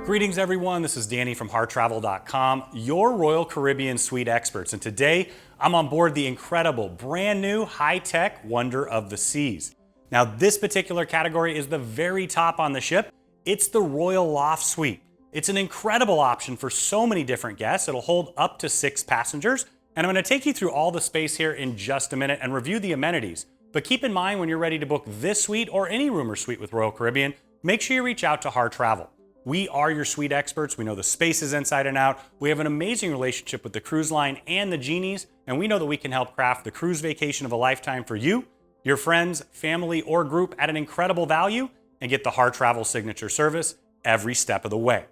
Greetings everyone, this is Danny from HarrTravel.com, your Royal Caribbean suite experts, and today I'm on board the incredible, brand new, high-tech Wonder of the Seas. Now this particular category is the very top on the ship. It's the Royal Loft Suite. It's an incredible option for so many different guests. It'll hold up to 6 passengers, and I'm going to take you through all the space here in just a minute and review the amenities. But keep in mind when you're ready to book this suite or any room or suite with Royal Caribbean, make sure you reach out to Harr Travel. We are your suite experts. We know the spaces inside and out. We have an amazing relationship with the cruise line and the genies, and we know that we can help craft the cruise vacation of a lifetime for you, your friends, family, or group at an incredible value, and get the Harr Travel signature service every step of the way.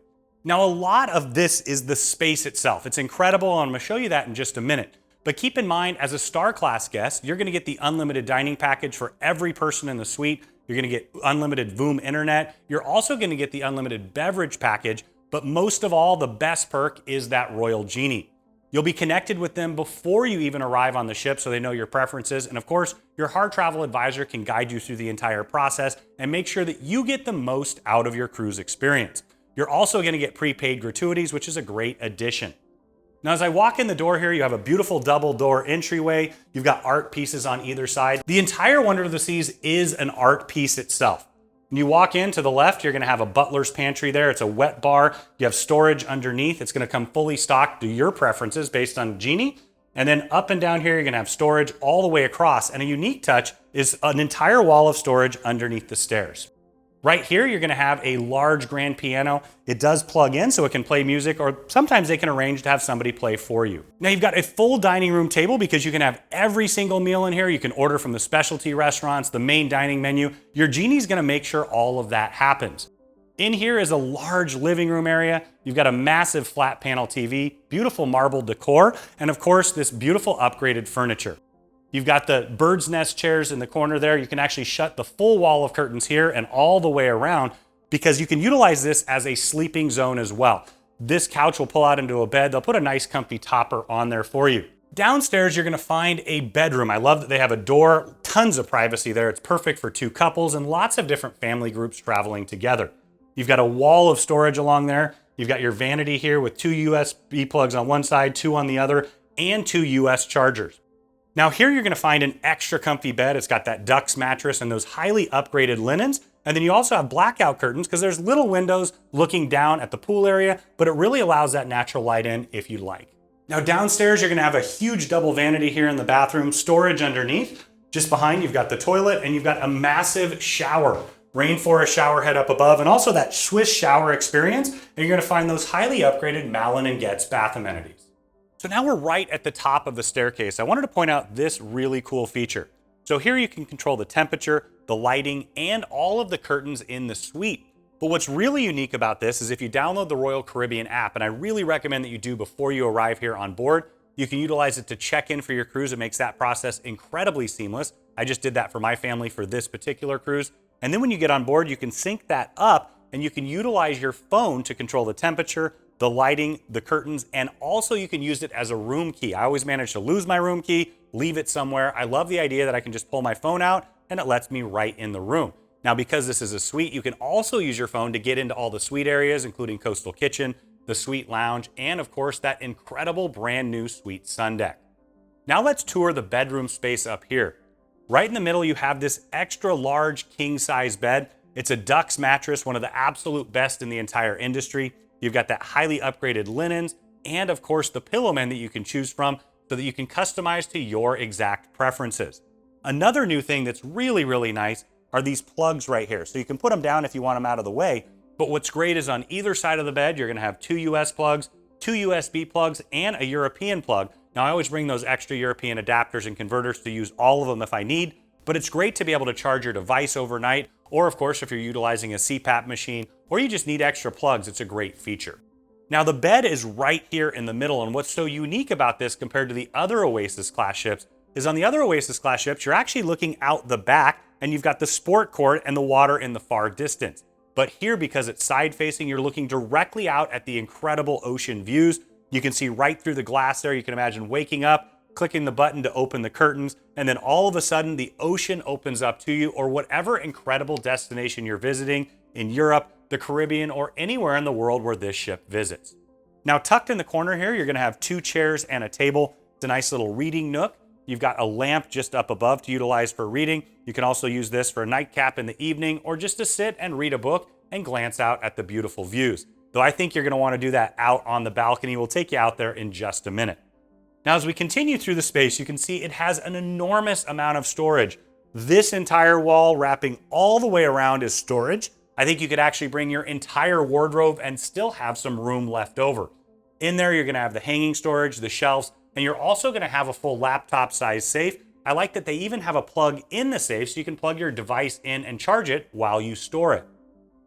Now, a lot of this is the space itself. It's incredible, and I'm going to show you that in just a minute. But keep in mind, as a star class guest, you're going to get the unlimited dining package for every person in the suite. You're going to get unlimited Voom internet. You're also going to get the unlimited beverage package, but most of all, the best perk is that Royal Genie. You'll be connected with them before you even arrive on the ship so they know your preferences. And of course, your Harr Travel advisor can guide you through the entire process and make sure that you get the most out of your cruise experience. You're also going to get prepaid gratuities, which is a great addition. Now, as I walk in the door here, you have a beautiful double door entryway. You've got art pieces on either side. The entire Wonder of the Seas is an art piece itself. When you walk in to the left, you're gonna have a butler's pantry there. It's a wet bar. You have storage underneath. It's gonna come fully stocked to your preferences based on Genie. And then up and down here, you're gonna have storage all the way across. And a unique touch is an entire wall of storage underneath the stairs. Right here, you're gonna have a large grand piano. It does plug in so it can play music, or sometimes they can arrange to have somebody play for you. Now you've got a full dining room table because you can have every single meal in here. You can order from the specialty restaurants, the main dining menu. Your Genie's gonna make sure all of that happens. In here is a large living room area. You've got a massive flat panel TV, beautiful marble decor, and of course, this beautiful upgraded furniture. You've got the bird's nest chairs in the corner there. You can actually shut the full wall of curtains here and all the way around because you can utilize this as a sleeping zone as well. This couch will pull out into a bed. They'll put a nice comfy topper on there for you. Downstairs, you're gonna find a bedroom. I love that they have a door, tons of privacy there. It's perfect for 2 couples and lots of different family groups traveling together. You've got a wall of storage along there. You've got your vanity here with 2 USB plugs on one side, 2 on the other, and 2 US chargers. Now here you're gonna find an extra comfy bed. It's got that Duxiana Mattress and those highly upgraded linens. And then you also have blackout curtains because there's little windows looking down at the pool area, but it really allows that natural light in if you'd like. Now downstairs, you're gonna have a huge double vanity here in the bathroom, storage underneath. Just behind, you've got the toilet and you've got a massive shower. Rainforest shower head up above, and also that Swiss shower experience. And you're gonna find those highly upgraded Malin and Getz bath amenities. So now we're right at the top of the staircase. I wanted to point out this really cool feature. So here you can control the temperature, the lighting, and all of the curtains in the suite. But what's really unique about this is if you download the Royal Caribbean app, and I really recommend that you do before you arrive here on board, you can utilize it to check in for your cruise. It makes that process incredibly seamless. I just did that for my family for this particular cruise. And then when you get on board, you can sync that up and you can utilize your phone to control the temperature, the lighting, the curtains, and also you can use it as a room key. I always manage to lose my room key, leave it somewhere. I love the idea that I can just pull my phone out and it lets me right in the room. Now, because this is a suite, you can also use your phone to get into all the suite areas, including coastal kitchen, the suite lounge, and of course, that incredible brand new suite sun deck. Now let's tour the bedroom space up here. Right in the middle, you have this extra large king size bed. It's a Duxiana mattress, one of the absolute best in the entire industry. You've got that highly upgraded linens and of course the pillowmen that you can choose from so that you can customize to your exact preferences. Another new thing that's really, really nice are these plugs right here. So you can put them down if you want them out of the way. But what's great is on either side of the bed, you're gonna have 2 US plugs, 2 USB plugs, and a European plug. Now I always bring those extra European adapters and converters to use all of them if I need, but it's great to be able to charge your device overnight, or of course, if you're utilizing a CPAP machine, or you just need extra plugs, it's a great feature. Now the bed is right here in the middle, and what's so unique about this compared to the other Oasis class ships is on the other Oasis class ships, you're actually looking out the back and you've got the sport court and the water in the far distance. But here, because it's side facing, you're looking directly out at the incredible ocean views. You can see right through the glass there. You can imagine waking up, clicking the button to open the curtains, and then all of a sudden the ocean opens up to you, or whatever incredible destination you're visiting in Europe, the Caribbean, or anywhere in the world where this ship visits. Now, tucked in the corner here, you're gonna have 2 chairs and a table. It's a nice little reading nook. You've got a lamp just up above to utilize for reading. You can also use this for a nightcap in the evening or just to sit and read a book and glance out at the beautiful views. Though I think you're gonna wanna do that out on the balcony. We'll take you out there in just a minute. Now, as we continue through the space, you can see it has an enormous amount of storage. This entire wall wrapping all the way around is storage. I think you could actually bring your entire wardrobe and still have some room left over. In there, you're gonna have the hanging storage, the shelves, and you're also gonna have a full laptop size safe. I like that they even have a plug in the safe so you can plug your device in and charge it while you store it.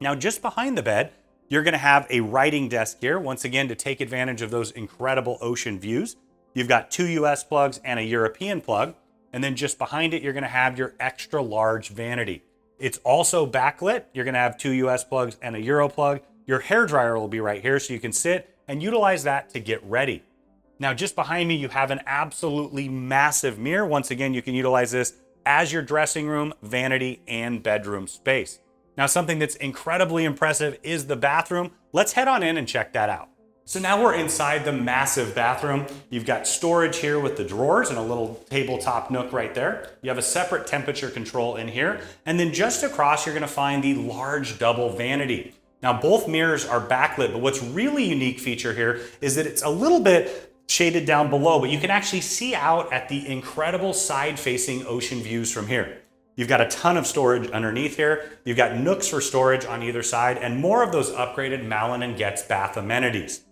Now, just behind the bed, you're gonna have a writing desk here, once again, to take advantage of those incredible ocean views. You've got 2 US plugs and a European plug. And then just behind it, you're gonna have your extra large vanity. It's also backlit. You're gonna have 2 US plugs and a Euro plug. Your hair dryer will be right here so you can sit and utilize that to get ready. Now, just behind me, you have an absolutely massive mirror. Once again, you can utilize this as your dressing room, vanity, and bedroom space. Now, something that's incredibly impressive is the bathroom. Let's head on in and check that out. So now we're inside the massive bathroom. You've got storage here with the drawers and a little tabletop nook right there. You have a separate temperature control in here. And then just across, you're gonna find the large double vanity. Now, both mirrors are backlit, but what's really unique feature here is that it's a little bit shaded down below, but you can actually see out at the incredible side-facing ocean views from here. You've got a ton of storage underneath here. You've got nooks for storage on either side and more of those upgraded Malin & Getz bath amenities.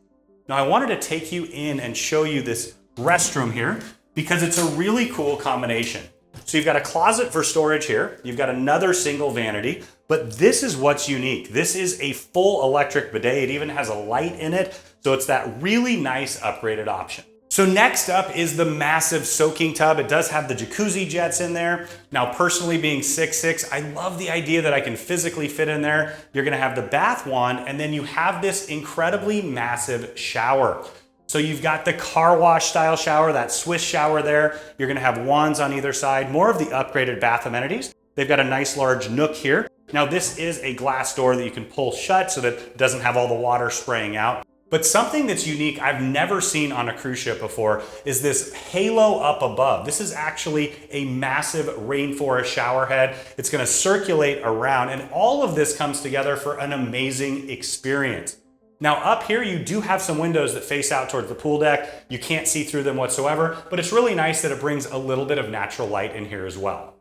Now, I wanted to take you in and show you this restroom here because it's a really cool combination. So you've got a closet for storage here. You've got another single vanity, but this is what's unique. This is a full electric bidet. It even has a light in it. So it's that really nice upgraded option. So next up is the massive soaking tub. It does have the jacuzzi jets in there. Now, personally being 6'6", I love the idea that I can physically fit in there. You're gonna have the bath wand, and then you have this incredibly massive shower. So you've got the car wash style shower, that Swiss shower there. You're gonna have wands on either side, more of the upgraded bath amenities. They've got a nice large nook here. Now, this is a glass door that you can pull shut so that it doesn't have all the water spraying out. But something that's unique I've never seen on a cruise ship before is this halo up above. This is actually a massive rainforest shower head. It's gonna circulate around, and all of this comes together for an amazing experience. Now, up here, you do have some windows that face out towards the pool deck. You can't see through them whatsoever, but it's really nice that it brings a little bit of natural light in here as well.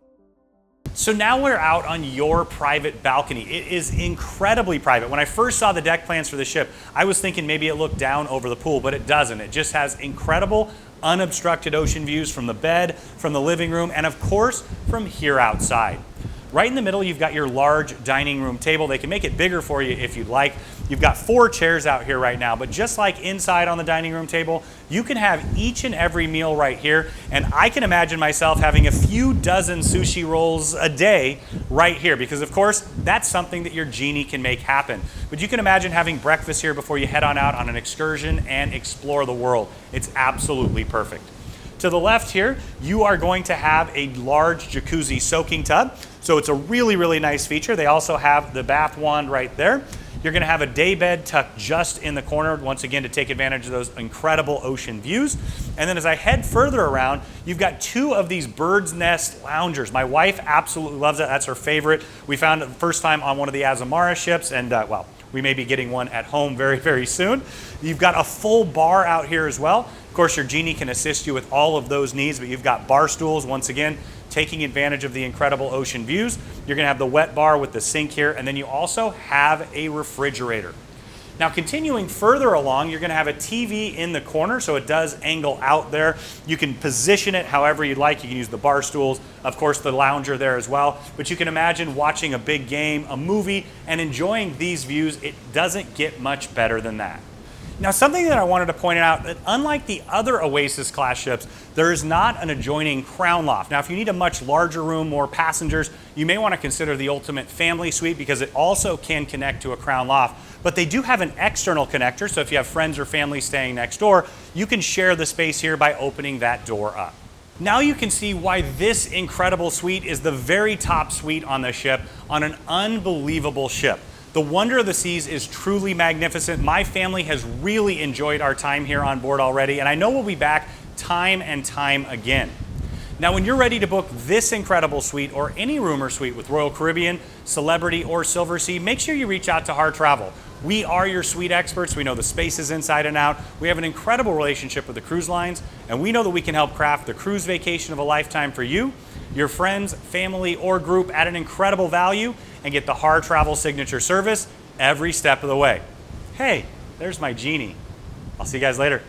So now we're out on your private balcony. It is incredibly private. When I first saw the deck plans for the ship, I was thinking maybe it looked down over the pool, but it doesn't. It just has incredible unobstructed ocean views from the bed, from the living room, and of course, from here outside. Right in the middle, you've got your large dining room table. They can make it bigger for you if you'd like. You've got 4 chairs out here right now, but just like inside on the dining room table, you can have each and every meal right here. And I can imagine myself having a few dozen sushi rolls a day right here, because of course, that's something that your genie can make happen. But you can imagine having breakfast here before you head on out on an excursion and explore the world. It's absolutely perfect. To the left here, you are going to have a large jacuzzi soaking tub. So it's a really, really nice feature. They also have the bath wand right there. You're gonna have a day bed tucked just in the corner, once again, to take advantage of those incredible ocean views. And then as I head further around, you've got 2 of these bird's nest loungers. My wife absolutely loves it. That's her favorite. We found it the first time on one of the Azamara ships, and well, we may be getting one at home very, very soon. You've got a full bar out here as well. Of course, your genie can assist you with all of those needs, but you've got bar stools, once again, taking advantage of the incredible ocean views. You're gonna have the wet bar with the sink here, and then you also have a refrigerator. Now, continuing further along, you're gonna have a TV in the corner, so it does angle out there. You can position it however you'd like. You can use the bar stools, of course, the lounger there as well. But you can imagine watching a big game, a movie, and enjoying these views. It doesn't get much better than that. Now, something that I wanted to point out, that unlike the other Oasis class ships, there is not an adjoining crown loft. Now, if you need a much larger room, more passengers, you may want to consider the ultimate family suite because it also can connect to a crown loft. But they do have an external connector, so if you have friends or family staying next door, you can share the space here by opening that door up. Now you can see why this incredible suite is the very top suite on the ship on an unbelievable ship. The Wonder of the Seas is truly magnificent. My family has really enjoyed our time here on board already, and I know we'll be back time and time again. Now, when you're ready to book this incredible suite or any room or suite with Royal Caribbean, Celebrity, or Silversea, make sure you reach out to Harr Travel. We are your suite experts. We know the spaces inside and out. We have an incredible relationship with the cruise lines, and we know that we can help craft the cruise vacation of a lifetime for you, your friends, family, or group at an incredible value, and get the Harr Travel signature service every step of the way. Hey, there's my genie. I'll see you guys later.